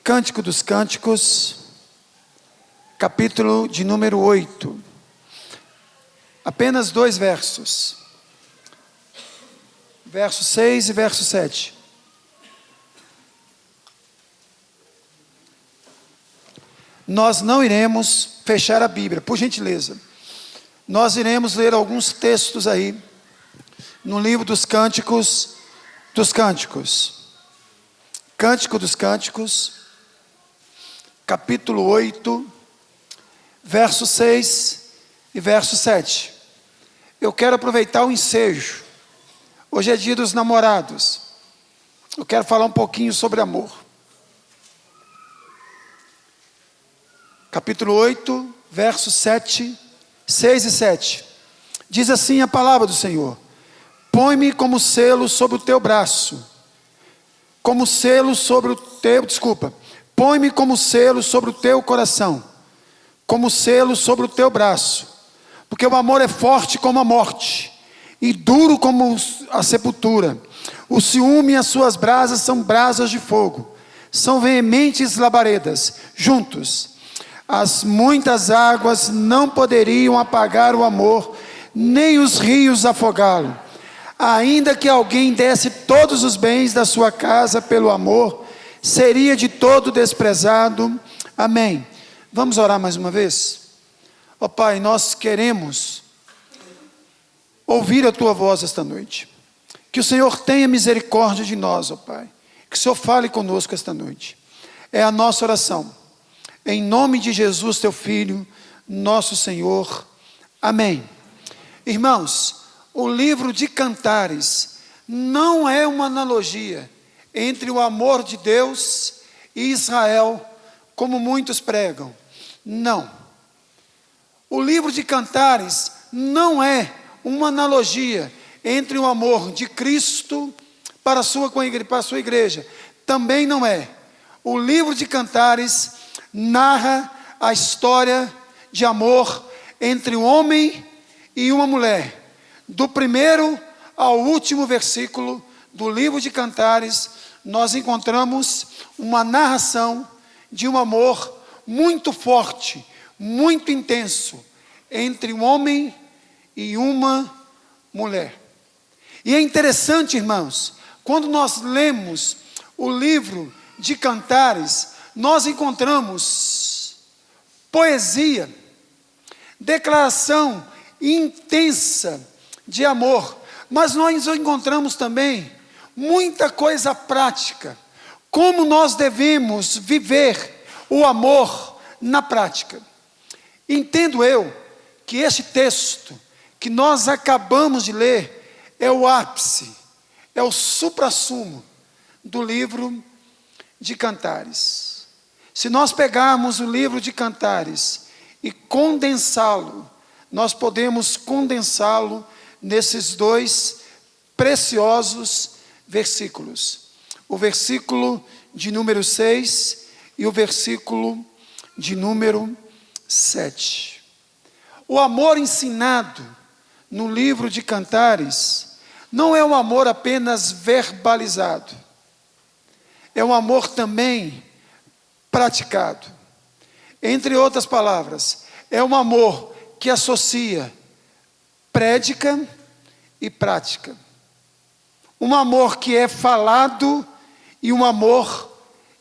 Cântico dos Cânticos, capítulo de número 8. Apenas 2 versos. Verso 6 e verso 7. Nós não iremos fechar a Bíblia, por gentileza. Nós iremos ler alguns textos aí, no livro dos Cânticos dos Cânticos. Cântico dos Cânticos, capítulo 8, verso 6 e verso 7. Eu quero aproveitar o ensejo. Hoje é dia dos namorados. Eu quero falar um pouquinho sobre amor. Capítulo 8, versos 6 e 7. Diz assim a palavra do Senhor: põe-me como selo sobre o teu braço, como selo sobre o teu, põe-me como selo sobre o teu coração, como selo sobre o teu braço, porque o amor é forte como a morte, e duro como a sepultura. O ciúme e as suas brasas são brasas de fogo, são veementes labaredas, juntos. As muitas águas não poderiam apagar o amor, nem os rios afogá-lo. Ainda que alguém desse todos os bens da sua casa pelo amor, seria de todo desprezado. Amém. Vamos orar mais uma vez? Ó Pai, nós queremos ouvir a Tua voz esta noite. Que o Senhor tenha misericórdia de nós, ó Pai. Que o Senhor fale conosco esta noite. É a nossa oração. Em nome de Jesus, Teu Filho, nosso Senhor. Amém. Irmãos, o livro de Cantares não é uma analogia entre o amor de Deus e Israel, como muitos pregam. Não. O livro de Cantares não é uma analogia entre o amor de Cristo para a sua igreja. Também não é. O livro de Cantares narra a história de amor entre um homem e uma mulher. Do primeiro ao último versículo do livro de Cantares, nós encontramos uma narração de um amor muito forte, muito intenso, entre um homem e uma mulher. E é interessante, irmãos, quando nós lemos o livro de Cantares, nós encontramos poesia, declaração intensa de amor, mas nós encontramos também muita coisa prática, como nós devemos viver o amor na prática. Entendo eu que este texto que nós acabamos de ler é o ápice, é o suprassumo do livro de Cantares. Se nós pegarmos o livro de Cantares e condensá-lo, nós podemos condensá-lo nesses 2 preciosos versículos. O versículo de número 6 e o versículo de número 7. O amor ensinado no livro de Cantares não é um amor apenas verbalizado. É um amor também praticado. Entre outras palavras, é um amor que associa prédica e prática. Um amor que é falado e um amor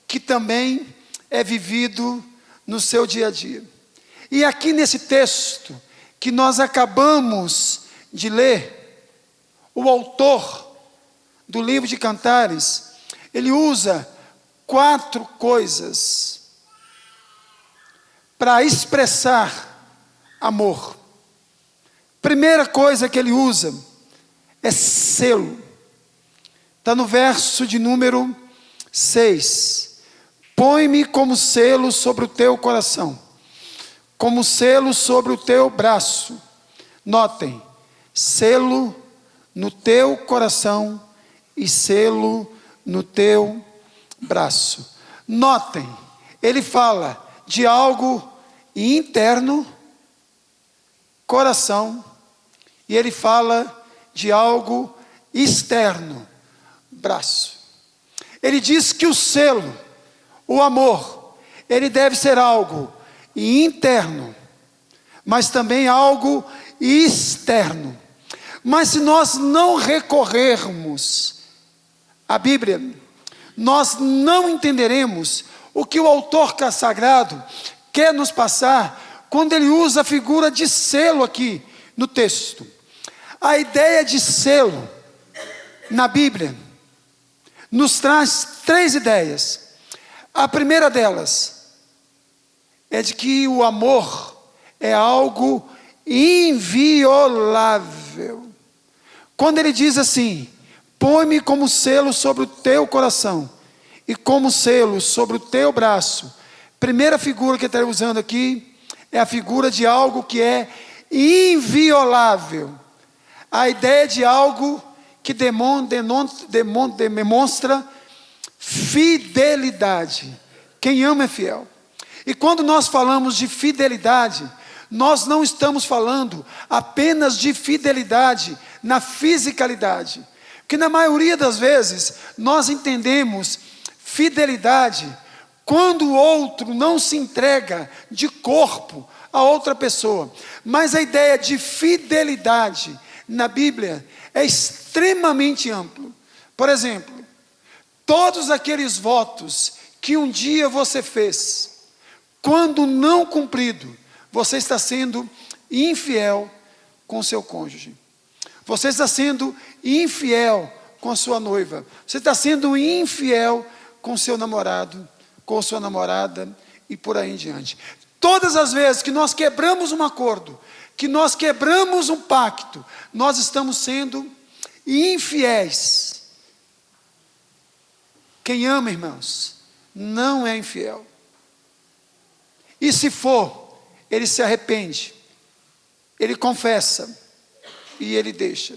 que também é vivido no seu dia a dia. E aqui nesse texto que nós acabamos de ler, o autor do livro de Cantares, ele usa 4 coisas para expressar amor. Primeira coisa que ele usa é selo. Está no verso de número 6. Põe-me como selo sobre o teu coração, como selo sobre o teu braço. Notem, selo no teu coração e selo no teu braço. Notem, ele fala de algo interno, coração, e ele fala de algo externo, braço. Ele diz que o selo, O amor, ele deve ser algo interno, mas também algo externo. Mas se nós não recorrermos à Bíblia, nós não entenderemos o que o autor sagrado quer nos passar quando ele usa a figura de selo aqui no texto. A ideia de selo na Bíblia nos traz 3 ideias. A primeira delas é de que o amor é algo inviolável. Quando ele diz assim: põe-me como selo sobre o teu coração e como selo sobre o teu braço. Primeira figura que ele está usando aqui é a figura de algo que é inviolável. A ideia de algo que demonstra fidelidade. Quem ama é fiel. E quando nós falamos de fidelidade, nós não estamos falando apenas de fidelidade na fisicalidade. Porque na maioria das vezes, nós entendemos fidelidade quando o outro não se entrega de corpo a outra pessoa. Mas a ideia de fidelidade na Bíblia é extremamente amplo. Por exemplo, todos aqueles votos que um dia você fez, quando não cumprido, você está sendo infiel com seu cônjuge. Você está sendo infiel com a sua noiva. Você está sendo infiel com seu namorado, com sua namorada e por aí em diante. Todas as vezes que nós quebramos um acordo, que nós quebramos um pacto, nós estamos sendo infiéis. Quem ama, irmãos, não é infiel. E se for, ele se arrepende, ele confessa e ele deixa.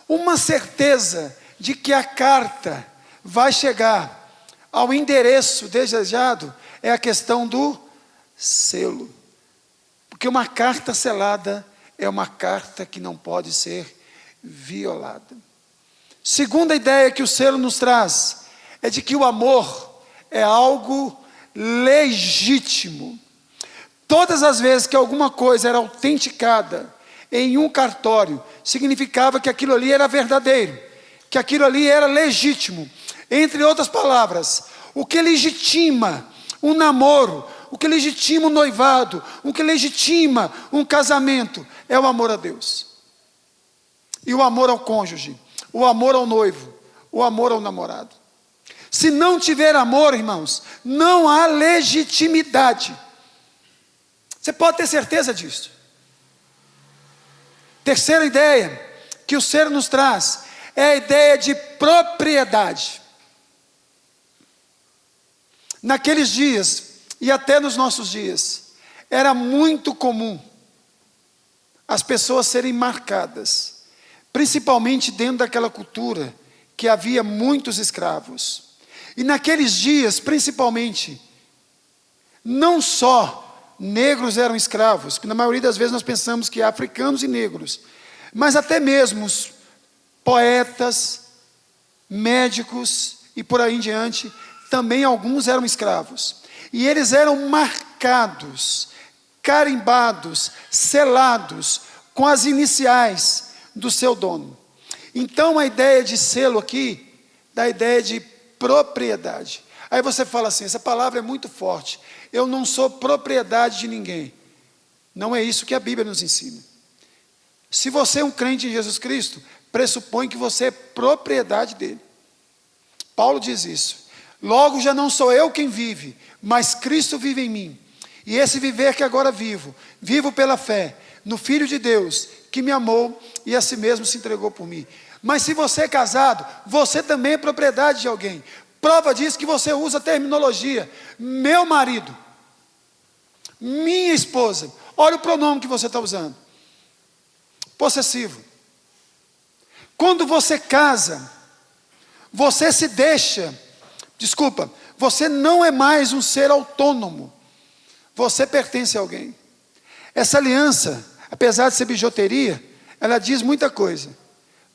Uma certeza de que a carta vai chegar ao endereço desejado é a questão do selo. Porque uma carta selada é uma carta que não pode ser violada. Segunda ideia que o selo nos traz é de que o amor é algo legítimo. Todas as vezes que alguma coisa era autenticada em um cartório, significava que aquilo ali era verdadeiro, que aquilo ali era legítimo. Entre outras palavras, o que legitima um namoro, o que legitima um noivado, o que legitima um casamento, é o amor a Deus. E o amor ao cônjuge, o amor ao noivo, o amor ao namorado. Se não tiver amor, irmãos, não há legitimidade. Você pode ter certeza disso. Terceira ideia que o ser nos traz é a ideia de propriedade. Naqueles dias, e até nos nossos dias, era muito comum as pessoas serem marcadas, principalmente dentro daquela cultura que havia muitos escravos. E naqueles dias, principalmente, não só negros eram escravos, que na maioria das vezes nós pensamos que africanos e negros, mas até mesmo os poetas, médicos e por aí em diante, também alguns eram escravos. E eles eram marcados, carimbados, selados com as iniciais do seu dono. Então a ideia de selo aqui, da ideia de propriedade. Aí você fala assim, essa palavra é muito forte. Eu não sou propriedade de ninguém. Não é isso que a Bíblia nos ensina. Se você é um crente em Jesus Cristo, pressupõe que você é propriedade dele. Paulo diz isso. Logo já não sou eu quem vive, mas Cristo vive em mim. E esse viver que agora vivo, vivo pela fé no Filho de Deus, que me amou e a si mesmo se entregou por mim. Mas se você é casado, você também é propriedade de alguém. Prova disso que você usa a terminologia, meu marido, minha esposa. Olha o pronome que você está usando. Possessivo. Quando você casa, você se deixa, você não é mais um ser autônomo. Você pertence a alguém. Essa aliança, apesar de ser bijuteria, ela diz muita coisa.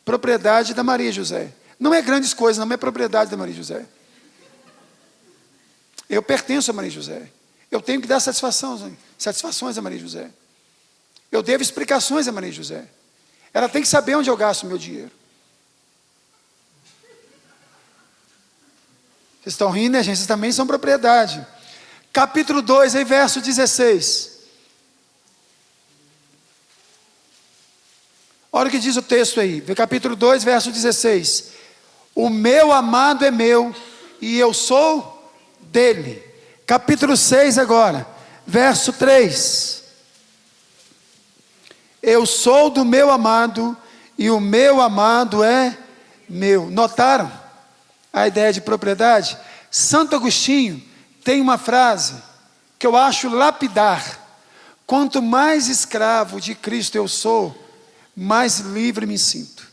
Propriedade da Maria José. Não é grandes coisas, não é propriedade da Maria José. Eu pertenço a Maria José. Eu tenho que dar satisfações a Maria José. Eu devo explicações a Maria José. Ela tem que saber onde eu gasto o meu dinheiro. Vocês estão rindo, né, gente? Vocês também são propriedade. Capítulo 2, aí, verso 16. Olha o que diz o texto aí. Capítulo 2, verso 16. O meu amado é meu e eu sou dele. Capítulo 6 agora, verso 3. Eu sou do meu amado e o meu amado é meu. Notaram a ideia de propriedade? Santo Agostinho tem uma frase que eu acho lapidar. Quanto mais escravo de Cristo eu sou, mais livre me sinto.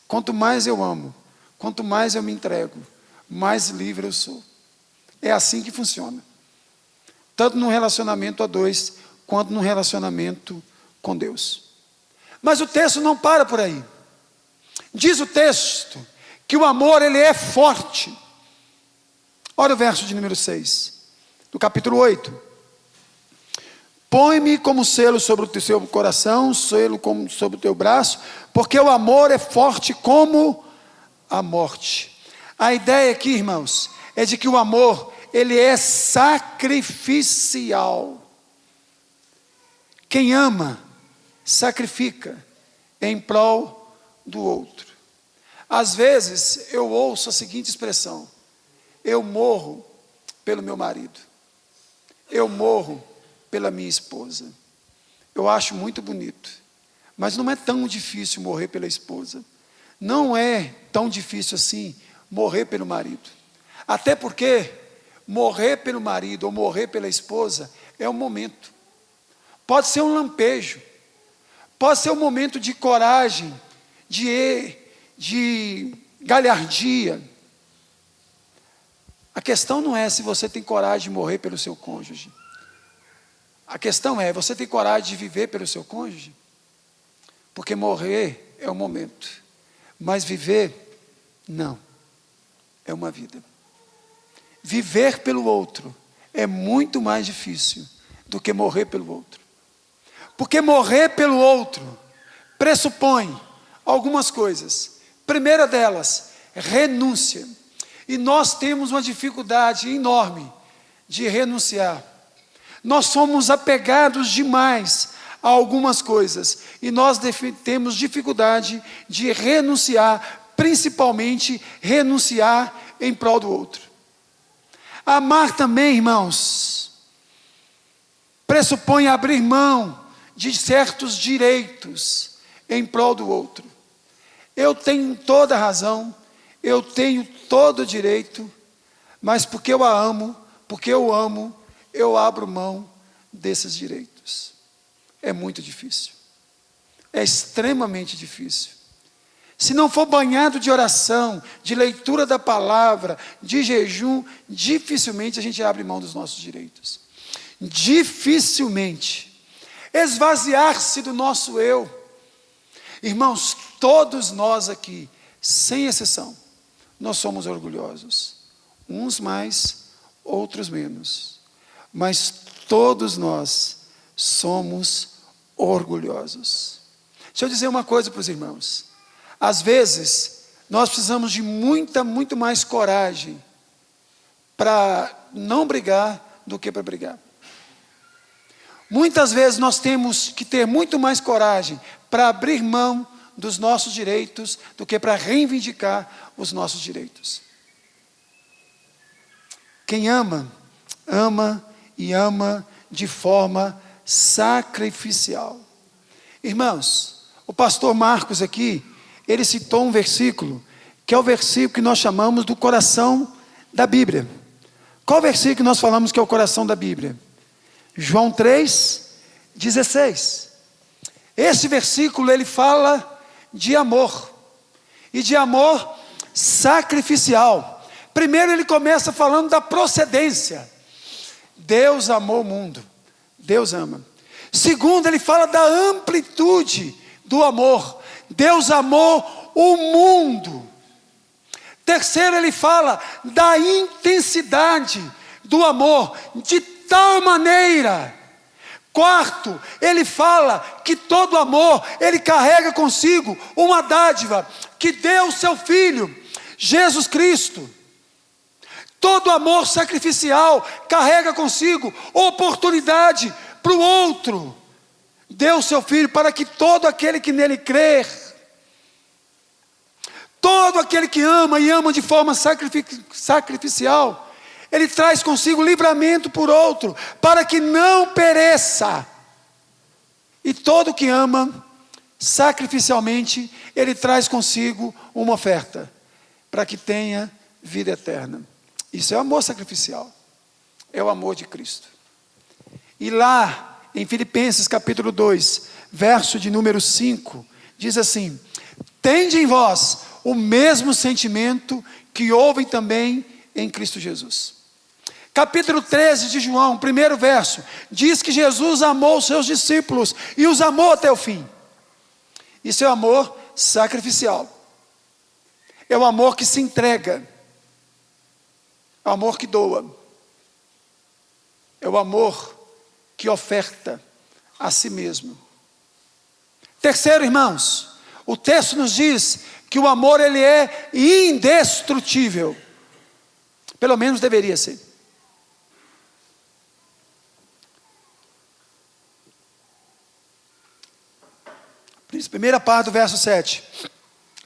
Quanto mais eu amo, quanto mais eu me entrego, mais livre eu sou. É assim que funciona. Tanto no relacionamento a dois, quanto no relacionamento com Deus. Mas o texto não para por aí. Diz o texto que o amor, ele é forte. Olha o verso de número 6, do capítulo 8. Põe-me como selo sobre o teu coração, selo como sobre o teu braço, porque o amor é forte como a morte. A ideia aqui, irmãos, é de que o amor, ele é sacrificial. Quem ama, sacrifica em prol do outro. Às vezes, eu ouço a seguinte expressão: eu morro pelo meu marido. Eu morro pela minha esposa. Eu acho muito bonito, mas não é tão difícil morrer pela esposa. Não é tão difícil assim morrer pelo marido. Até porque morrer pelo marido ou morrer pela esposa é um momento. Pode ser um lampejo. Pode ser um momento de coragem, de galhardia. A questão não é se você tem coragem de morrer pelo seu cônjuge. A questão é, você tem coragem de viver pelo seu cônjuge? Porque morrer é um momento, mas viver, não. É uma vida. Viver pelo outro é muito mais difícil do que morrer pelo outro. Porque morrer pelo outro pressupõe algumas coisas. Primeira delas, renúncia. E nós temos uma dificuldade enorme de renunciar. Nós somos apegados demais a algumas coisas. E nós temos dificuldade de renunciar, principalmente renunciar em prol do outro. Amar também, irmãos, pressupõe abrir mão de certos direitos em prol do outro. Eu tenho toda a razão, eu tenho todo o direito, mas porque eu a amo, porque eu amo, eu abro mão desses direitos. É muito difícil. É extremamente difícil. Se não for banhado de oração, de leitura da palavra, de jejum, dificilmente a gente abre mão dos nossos direitos. Dificilmente. Esvaziar-se do nosso eu. Irmãos, todos nós aqui, sem exceção, nós somos orgulhosos. Uns mais, outros menos. Mas todos nós somos orgulhosos. Deixa eu dizer uma coisa para os irmãos. Às vezes, nós precisamos de muito mais coragem para não brigar do que para brigar. Muitas vezes nós temos que ter muito mais coragem para abrir mão dos nossos direitos do que para reivindicar os nossos direitos. Quem ama, ama e ama de forma sacrificial. Irmãos, o pastor Marcos aqui, ele citou um versículo, que é o versículo que nós chamamos do coração da Bíblia. Qual versículo que nós falamos que é o coração da Bíblia? João 3:16. Esse versículo, ele fala de amor, e de amor sacrificial. Primeiro ele começa falando da procedência. Deus amou o mundo, Deus ama. Segundo, ele fala da amplitude do amor. Deus amou o mundo. Terceiro, ele fala da intensidade do amor, de tal maneira. Quarto, ele fala que todo amor, ele carrega consigo uma dádiva, que deu o seu Filho, Jesus Cristo. Todo amor sacrificial carrega consigo oportunidade para o outro. Deu o seu Filho para que todo aquele que nele crer, todo aquele que ama e ama de forma sacrificial, ele traz consigo livramento por outro, para que não pereça. E todo que ama sacrificialmente, ele traz consigo uma oferta, para que tenha vida eterna. Isso é o amor sacrificial, é o amor de Cristo. E lá em Filipenses capítulo 2, verso de número 5, diz assim: tende em vós o mesmo sentimento que houve também em Cristo Jesus. Capítulo 13 de João, primeiro verso, diz que Jesus amou os seus discípulos e os amou até o fim. Isso é o amor sacrificial, é o amor que se entrega, é o amor que doa, é o amor que oferta a si mesmo. Terceiro, irmãos, o texto nos diz que o amor ele é indestrutível, pelo menos deveria ser. Primeira parte do verso 7.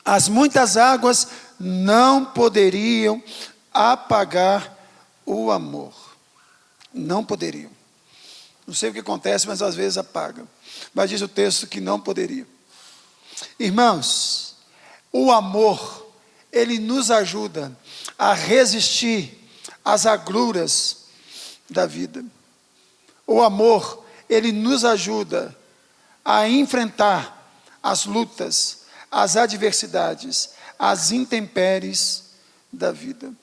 As muitas águas não poderiam apagar o amor. Não poderiam. Não sei o que acontece, mas às vezes apaga. Mas diz o texto que não poderia. Irmãos, o amor, ele nos ajuda a resistir às agruras da vida. O amor, ele nos ajuda a enfrentar as lutas, as adversidades, as intempéries da vida.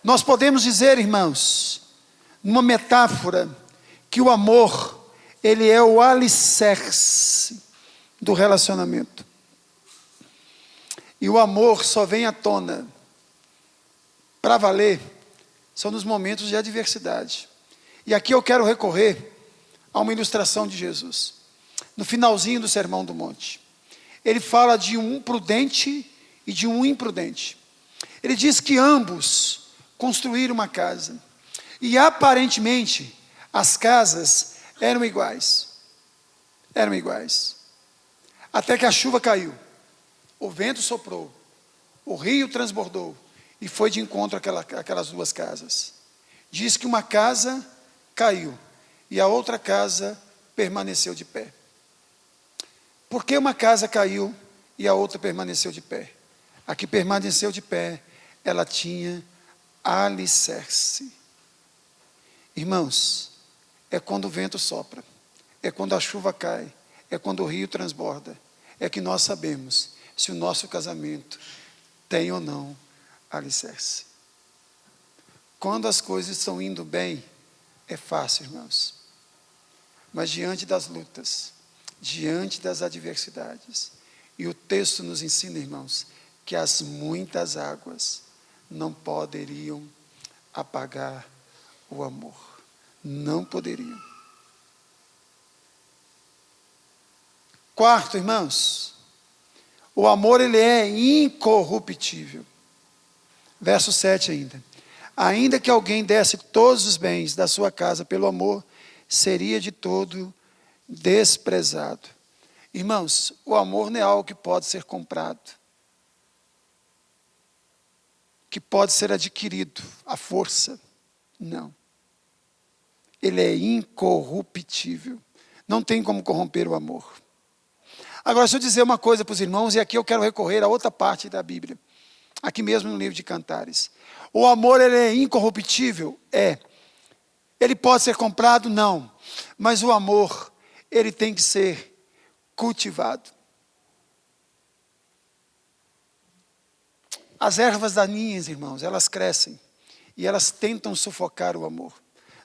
Nós podemos dizer, irmãos, numa metáfora, que o amor, ele é o alicerce do relacionamento. E o amor só vem à tona, para valer, são nos momentos de adversidade. E aqui eu quero recorrer a uma ilustração de Jesus. No finalzinho do Sermão do Monte, ele fala de um prudente e de um imprudente. Ele diz que ambos construíram uma casa, e aparentemente as casas eram iguais. Eram iguais. Até que a chuva caiu, o vento soprou, o rio transbordou, e foi de encontro àquelas duas casas. Diz que uma casa caiu, e a outra casa permaneceu de pé. Por que uma casa caiu e a outra permaneceu de pé? A que permaneceu de pé, ela tinha alicerce. Irmãos, é quando o vento sopra, é quando a chuva cai, é quando o rio transborda, é que nós sabemos se o nosso casamento tem ou não alicerce. Quando as coisas estão indo bem, é fácil, irmãos. Mas diante das lutas, diante das adversidades, e o texto nos ensina, irmãos, que as muitas águas não poderiam apagar o amor. Não poderiam. Quarto, irmãos, o amor ele é incorruptível. Verso 7 ainda. Ainda que alguém desse todos os bens da sua casa pelo amor, seria de todo desprezado. Irmãos, o amor não é algo que pode ser comprado, que pode ser adquirido à força. Não. Ele é incorruptível. Não tem como corromper o amor. Agora, deixa eu dizer uma coisa para os irmãos, e aqui eu quero recorrer a outra parte da Bíblia. Aqui mesmo no livro de Cantares. O amor, ele é incorruptível? É. Ele pode ser comprado? Não. Mas o amor, ele tem que ser cultivado. As ervas daninhas, irmãos, elas crescem e elas tentam sufocar o amor.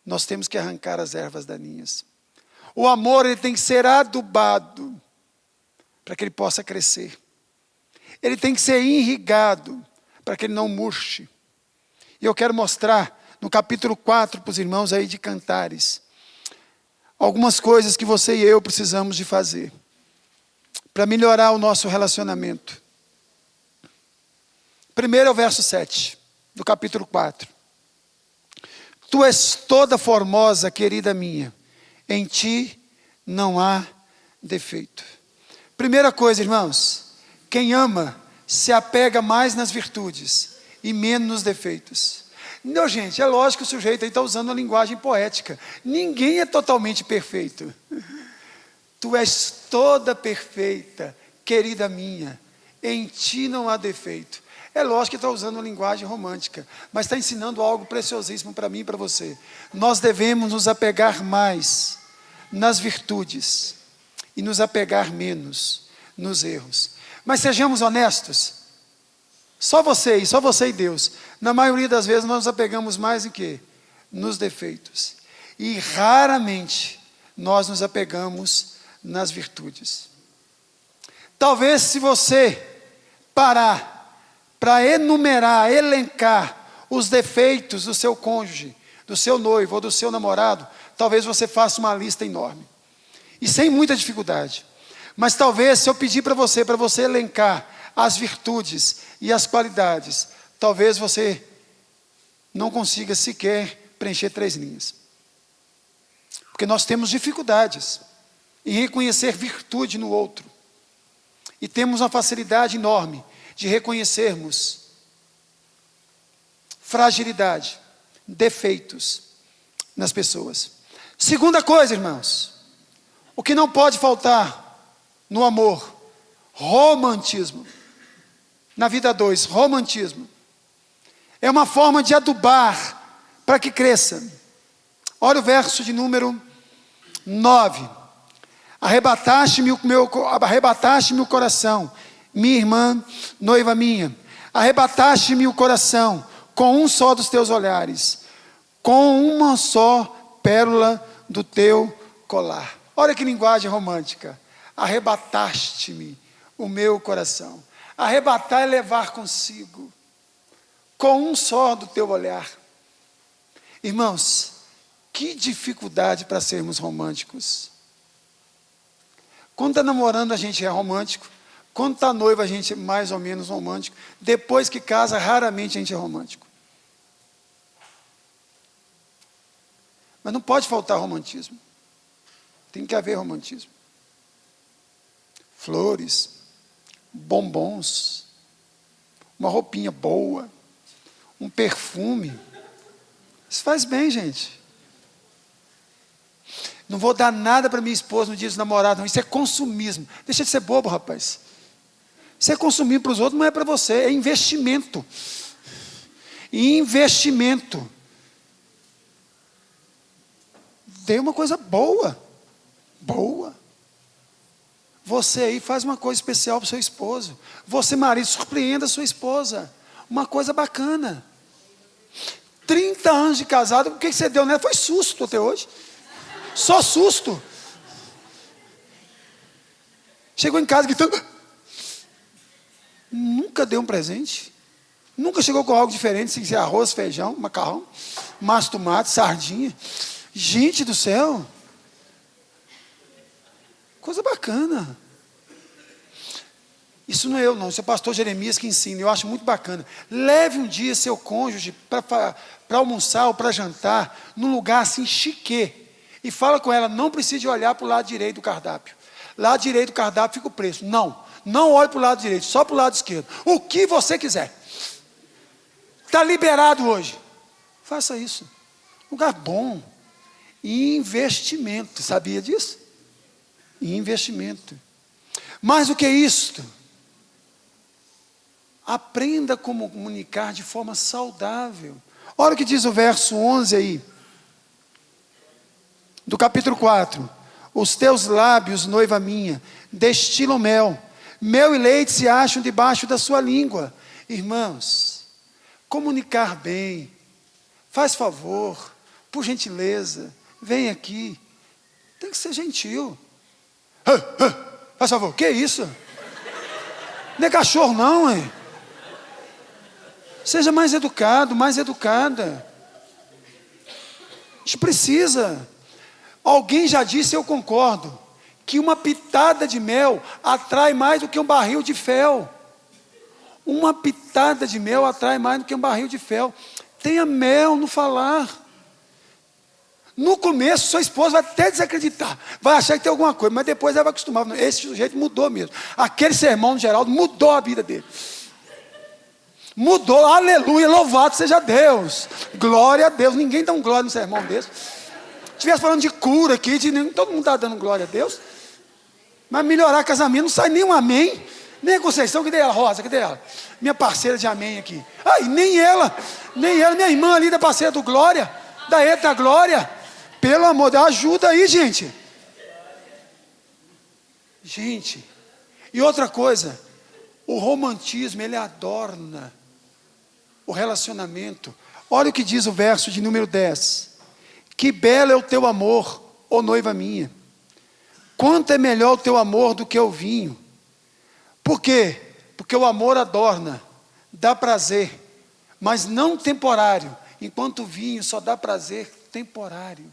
Nós temos que arrancar as ervas daninhas. O amor, ele tem que ser adubado para que ele possa crescer. Ele tem que ser irrigado para que ele não murche. E eu quero mostrar no capítulo 4 para os irmãos aí de Cantares, algumas coisas que você e eu precisamos de fazer para melhorar o nosso relacionamento. Primeiro é o verso 7 do capítulo 4. Tu és toda formosa, querida minha, em ti não há defeito. Primeira coisa, irmãos, quem ama se apega mais nas virtudes e menos nos defeitos. Não, gente, é lógico que o sujeito aí está usando uma linguagem poética. Ninguém é totalmente perfeito. Tu és toda perfeita, querida minha, em ti não há defeito. É lógico que está usando uma linguagem romântica, mas está ensinando algo preciosíssimo para mim e para você. Nós devemos nos apegar mais nas virtudes e nos apegar menos nos erros. Mas sejamos honestos, só você e Deus, na maioria das vezes nós nos apegamos mais em quê? Nos defeitos. E raramente nós nos apegamos nas virtudes. Talvez se você parar para enumerar, elencar os defeitos do seu cônjuge, do seu noivo ou do seu namorado, talvez você faça uma lista enorme. E sem muita dificuldade. Mas talvez se eu pedir para você elencar as virtudes e as qualidades, talvez você não consiga sequer preencher 3 linhas. Porque nós temos dificuldades em reconhecer virtude no outro. E temos uma facilidade enorme de reconhecermos fragilidade, defeitos nas pessoas. Segunda coisa, irmãos, o que não pode faltar no amor, romantismo. Na vida 2, romantismo. É uma forma de adubar para que cresça. Olha o verso de número 9. Arrebataste-me o coração, minha irmã, noiva minha. Arrebataste-me o coração com um só dos teus olhares, com uma só pérola do teu colar. Olha que linguagem romântica. Arrebataste-me o meu coração. Arrebatar é levar consigo, com um só do teu olhar. Irmãos, que dificuldade para sermos românticos. Quando está namorando a gente é romântico, quando está noivo a gente é mais ou menos romântico, depois que casa raramente a gente é romântico. Mas não pode faltar romantismo, tem que haver romantismo. Flores, bombons, uma roupinha boa, um perfume, isso faz bem, gente. Não vou dar nada para minha esposa no dia dos namorados, não. Isso é consumismo. Deixa de ser bobo, rapaz. Isso é consumir para os outros, não é para você, é investimento. Investimento. Dê uma coisa boa. Boa. Você aí faz uma coisa especial para o seu esposo. Você, marido, surpreenda a sua esposa. Uma coisa bacana. 30 anos de casado, o que você deu nela? Foi susto até hoje. Só susto. Chegou em casa gritando. Nunca deu um presente. Nunca chegou com algo diferente, sem ser arroz, feijão, macarrão, massa, tomate, sardinha. Gente do céu. Coisa bacana. Isso não é eu não, isso é o pastor Jeremias que ensina. Eu acho muito bacana. Leve um dia seu cônjuge para almoçar ou para jantar, num lugar assim chique. E fala com ela, não precisa olhar para o lado direito do cardápio. Lado direito do cardápio fica o preço. Não olhe para o lado direito, só para o lado esquerdo. O que você quiser. Está liberado hoje. Faça isso. Lugar bom. Investimento. Sabia disso? Investimento. Mais do que isto, aprenda como comunicar de forma saudável. Olha o que diz o verso 11 aí. Do capítulo 4, os teus lábios, noiva minha, destilam mel e leite se acham debaixo da sua língua. Irmãos, comunicar bem, faz favor, por gentileza, vem aqui, tem que ser gentil. Faz favor, que isso? Não é cachorro não, hein? Seja mais educado, mais educada. A gente precisa. Alguém já disse, eu concordo, que uma pitada de mel atrai mais do que um barril de fel. Uma pitada de mel atrai mais do que um barril de fel. Tenha mel no falar. No começo, sua esposa vai até desacreditar, vai achar que tem alguma coisa, mas depois ela vai acostumar. Esse sujeito mudou mesmo. Aquele sermão de Geraldo mudou a vida dele. Mudou, aleluia, louvado seja Deus. Glória a Deus. Ninguém dá um glória no sermão desse. Se estivesse falando de cura aqui, todo mundo está dando glória a Deus. Mas melhorar casamento, não sai nem um amém. Nem a Conceição, cadê ela, Rosa? Cadê ela? Minha parceira de amém aqui. Ai, nem ela, minha irmã ali da parceira do Glória, da Eta Glória. Pelo amor de Deus, ajuda aí, gente. Gente, e outra coisa, o romantismo, ele adorna o relacionamento. Olha o que diz o verso de número 10. Que belo é o teu amor, ó noiva minha. Quanto é melhor o teu amor do que o vinho. Por quê? Porque o amor adorna, dá prazer, mas não temporário, enquanto o vinho só dá prazer temporário.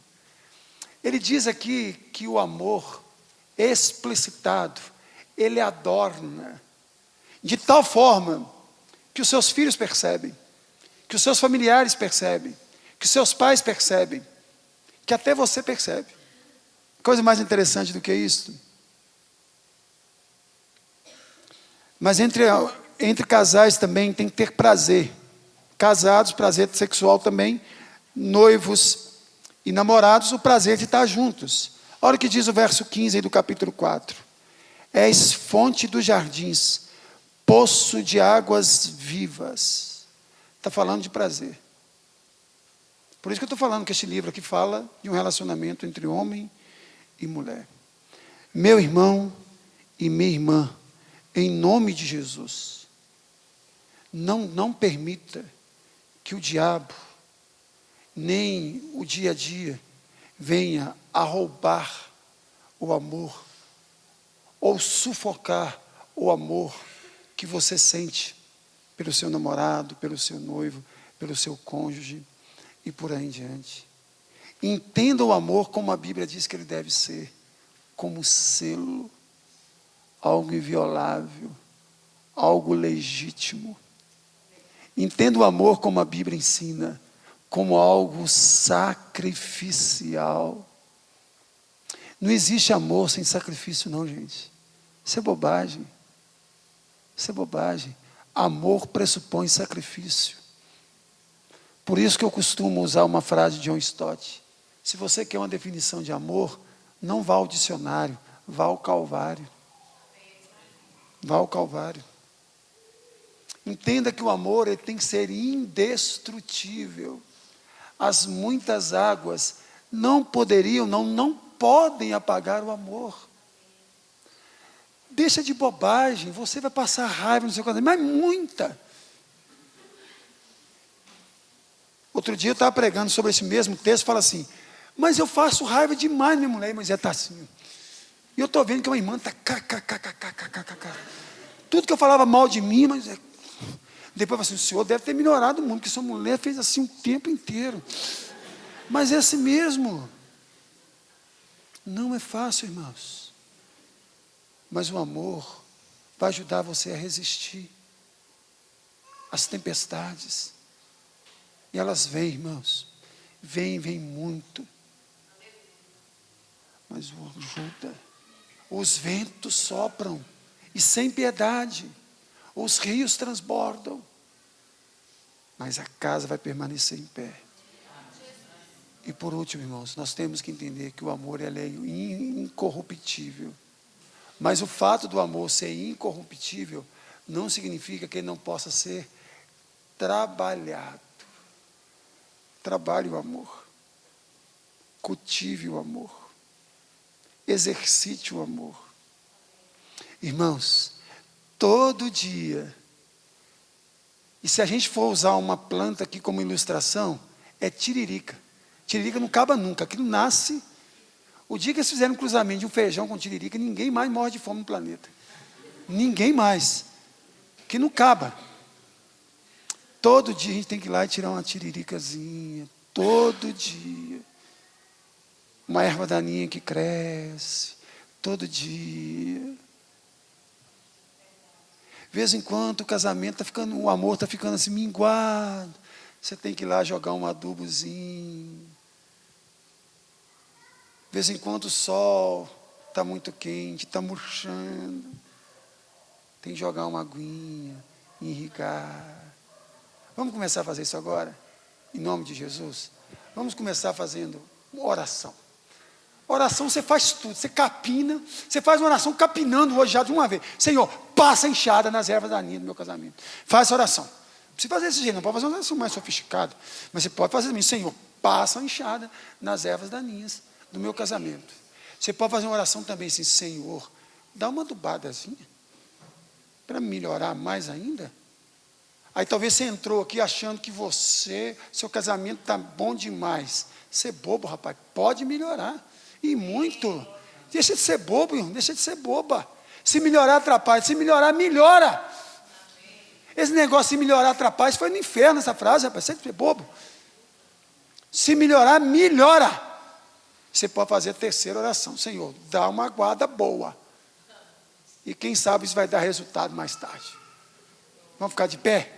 Ele diz aqui que o amor explicitado, ele adorna, de tal forma que os seus filhos percebem, que os seus familiares percebem, que os seus pais percebem, que até você percebe. Coisa mais interessante do que isso. Mas entre casais também tem que ter prazer. Casados, prazer sexual também. Noivos e namorados, o prazer de estar juntos. Olha o que diz o verso 15 aí do capítulo 4. És fonte dos jardins, poço de águas vivas. Está falando de prazer. Por isso que eu estou falando que este livro aqui fala de um relacionamento entre homem e mulher. Meu irmão e minha irmã, em nome de Jesus, não permita que o diabo, nem o dia a dia, venha a roubar o amor, ou sufocar o amor que você sente pelo seu namorado, pelo seu noivo, pelo seu cônjuge, e por aí em diante. Entenda o amor como a Bíblia diz que ele deve ser, como selo, algo inviolável, algo legítimo. Entenda o amor como a Bíblia ensina, como algo sacrificial. Não existe amor sem sacrifício não, gente. Isso é bobagem. Isso é bobagem. Amor pressupõe sacrifício. Por isso que eu costumo usar uma frase de John Stott. Se você quer uma definição de amor, não vá ao dicionário, vá ao Calvário. Vá ao Calvário. Entenda que o amor ele tem que ser indestrutível. As muitas águas não podem apagar o amor. Deixa de bobagem, você vai passar raiva no seu casamento, mas muita. Outro dia eu estava pregando sobre esse mesmo texto, fala assim, mas eu faço raiva demais, minha mulher, mas está assim. E eu estou vendo que uma irmã está tudo que eu falava mal de mim, mas depois eu falei assim, o senhor deve ter melhorado muito, porque sua mulher fez assim o tempo inteiro. Mas é assim mesmo. Não é fácil, irmãos. Mas o amor vai ajudar você a resistir às tempestades. E elas vêm, irmãos. Vêm muito. Mas o ajuda. Os ventos sopram. E sem piedade. Os rios transbordam. Mas a casa vai permanecer em pé. E por último, irmãos, nós temos que entender que o amor ele é incorruptível. Mas o fato do amor ser incorruptível não significa que ele não possa ser trabalhado. Trabalhe o amor. Cultive o amor. Exercite o amor. Irmãos, todo dia, e se a gente for usar uma planta aqui como ilustração, é tiririca. Tiririca não acaba nunca, aquilo nasce. O dia que eles fizeram um cruzamento de um feijão com tiririca, ninguém mais morre de fome no planeta. Ninguém mais. Que não acaba. Todo dia a gente tem que ir lá e tirar uma tiriricazinha. Todo dia. Uma erva daninha que cresce. Todo dia. De vez em quando o casamento está ficando, o amor está ficando assim minguado. Você tem que ir lá jogar um adubozinho. De vez em quando o sol está muito quente, está murchando. Tem que jogar uma aguinha, irrigar. Vamos começar a fazer isso agora? Em nome de Jesus? Vamos começar fazendo uma oração. Oração você faz tudo, você capina, você faz uma oração capinando hoje já de uma vez. Senhor, passa a enxada nas ervas daninhas do meu casamento. Faz essa oração. Não precisa fazer desse jeito, não pode fazer uma oração mais sofisticada. Mas você pode fazer assim, Senhor, passa a enxada nas ervas daninhas do meu casamento. Você pode fazer uma oração também assim, Senhor, dá uma adubadazinha para melhorar mais ainda. Aí talvez você entrou aqui achando que seu casamento está bom demais. Você é bobo, rapaz, pode melhorar. E muito. Deixa de ser bobo, irmão, deixa de ser boba. Se melhorar, atrapalha. Se melhorar, melhora. Esse negócio de melhorar, atrapalha, isso foi no inferno essa frase, rapaz, você é bobo. Se melhorar, melhora. Você pode fazer a terceira oração. Senhor, dá uma guarda boa. E quem sabe isso vai dar resultado mais tarde. Vamos ficar de pé?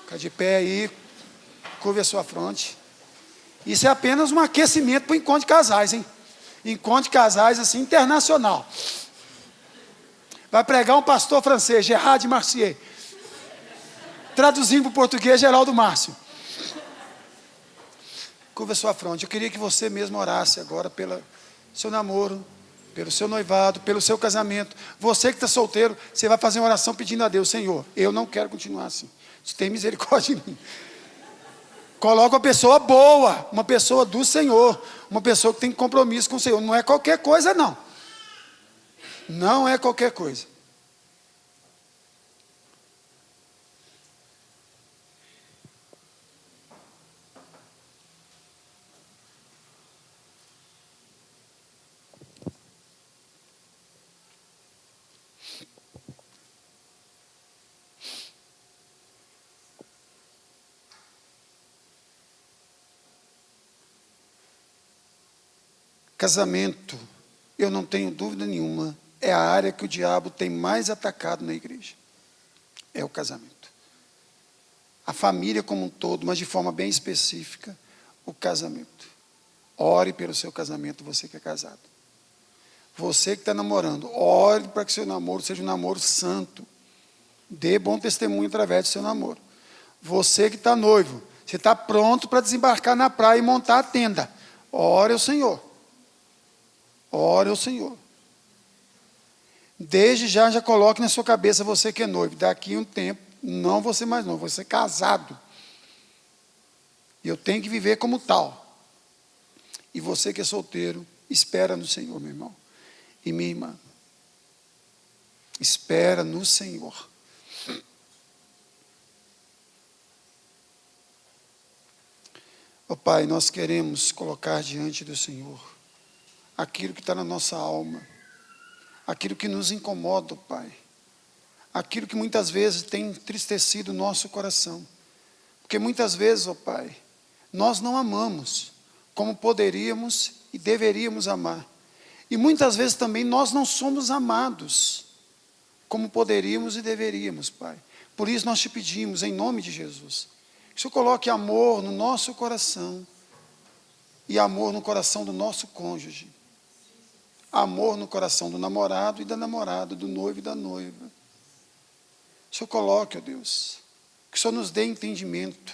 Ficar de pé aí, curve a sua fronte. Isso é apenas um aquecimento para o encontro de casais, hein? Encontro de casais, assim, internacional. Vai pregar um pastor francês, Gerard Marcier. Traduzindo para o português, Geraldo Márcio. Curva a sua fronte. Eu queria que você mesmo orasse agora pelo seu namoro, pelo seu noivado, pelo seu casamento. Você que está solteiro, você vai fazer uma oração pedindo a Deus, Senhor, eu não quero continuar assim. Você tem misericórdia de mim. Coloca uma pessoa boa, uma pessoa do Senhor, uma pessoa que tem compromisso com o Senhor. Não é qualquer coisa, não. Não é qualquer coisa. Casamento, eu não tenho dúvida nenhuma, é a área que o diabo tem mais atacado na igreja. É o casamento. A família como um todo, mas de forma bem específica, o casamento. Ore pelo seu casamento, você que é casado. Você que está namorando, ore para que seu namoro seja um namoro santo. Dê bom testemunho através do seu namoro. Você que está noivo, você está pronto para desembarcar na praia e montar a tenda. Ore ao Senhor. Ore ao Senhor. Desde já coloque na sua cabeça, você que é noivo, daqui a um tempo, não vou ser mais noivo, vou ser casado. E eu tenho que viver como tal. E você que é solteiro, espera no Senhor, meu irmão. E minha irmã. Espera no Senhor. Ó Pai, nós queremos colocar diante do Senhor aquilo que está na nossa alma, aquilo que nos incomoda, Pai, aquilo que muitas vezes tem entristecido o nosso coração, porque muitas vezes, ó Pai, nós não amamos como poderíamos e deveríamos amar, e muitas vezes também nós não somos amados como poderíamos e deveríamos, Pai. Por isso nós te pedimos, em nome de Jesus, que o Senhor coloque amor no nosso coração, e amor no coração do nosso cônjuge, amor no coração do namorado e da namorada, do noivo e da noiva. O Senhor coloque, ó Deus, que o Senhor nos dê entendimento,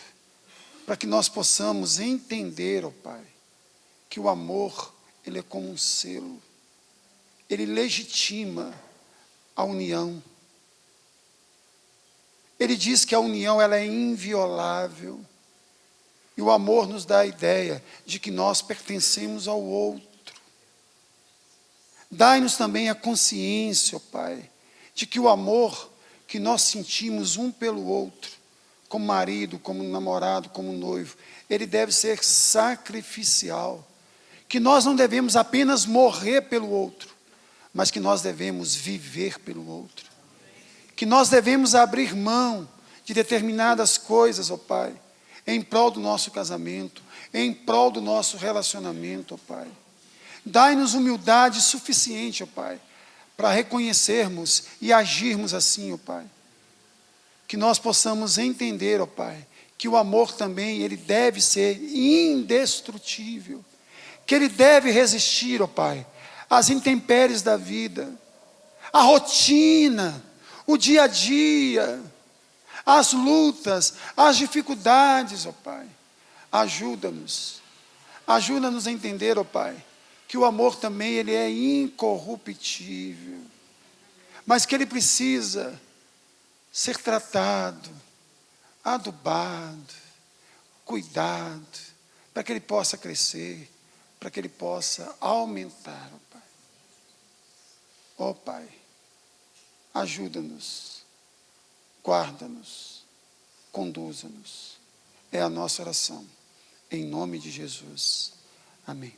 para que nós possamos entender, ó Pai, que o amor, ele é como um selo, ele legitima a união. Ele diz que a união, ela é inviolável, e o amor nos dá a ideia de que nós pertencemos ao outro. Dai-nos também a consciência, ó Pai, de que o amor que nós sentimos um pelo outro, como marido, como namorado, como noivo, ele deve ser sacrificial. Que nós não devemos apenas morrer pelo outro, mas que nós devemos viver pelo outro. Que nós devemos abrir mão de determinadas coisas, ó Pai, em prol do nosso casamento, em prol do nosso relacionamento, ó Pai. Dai-nos humildade suficiente, ó Pai, para reconhecermos e agirmos assim, ó Pai. Que nós possamos entender, ó Pai, que o amor também, ele deve ser indestrutível. Que ele deve resistir, ó Pai, às intempéries da vida, à rotina, o dia a dia, às lutas, às dificuldades, ó Pai. Ajuda-nos a entender, ó Pai, que o amor também ele é incorruptível, mas que ele precisa ser tratado, adubado, cuidado, para que ele possa crescer, para que ele possa aumentar, ó Pai. Ó Pai, ajuda-nos, guarda-nos, conduza-nos. É a nossa oração, em nome de Jesus. Amém.